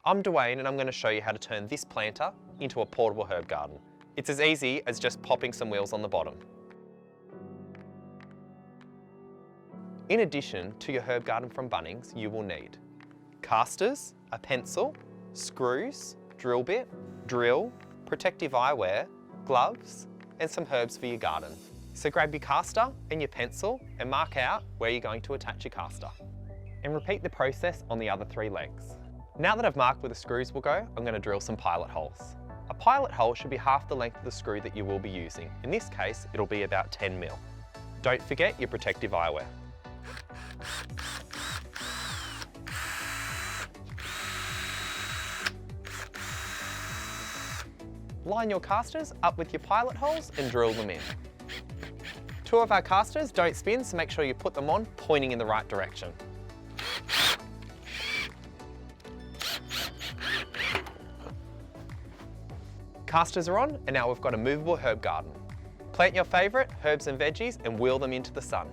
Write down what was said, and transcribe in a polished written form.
I'm Dwayne and I'm going to show you how to turn this planter into a portable herb garden. It's as easy as just popping some wheels on the bottom. In addition to your herb garden from Bunnings, you will need castors, a pencil, screws, drill bit, drill, protective eyewear, gloves, and some herbs for your garden. So grab your caster and your pencil and mark out where you're going to attach your caster. And repeat the process on the other 3 legs. Now that I've marked where the screws will go, I'm going to drill some pilot holes. A pilot hole should be half the length of the screw that you will be using. In this case, it'll be about 10 mil. Don't forget your protective eyewear. Line your castors up with your pilot holes and drill them in. 2 of our castors don't spin, so make sure you put them on pointing in the right direction. Castors are on, and now we've got a movable herb garden. Plant your favourite herbs and veggies and wheel them into the sun.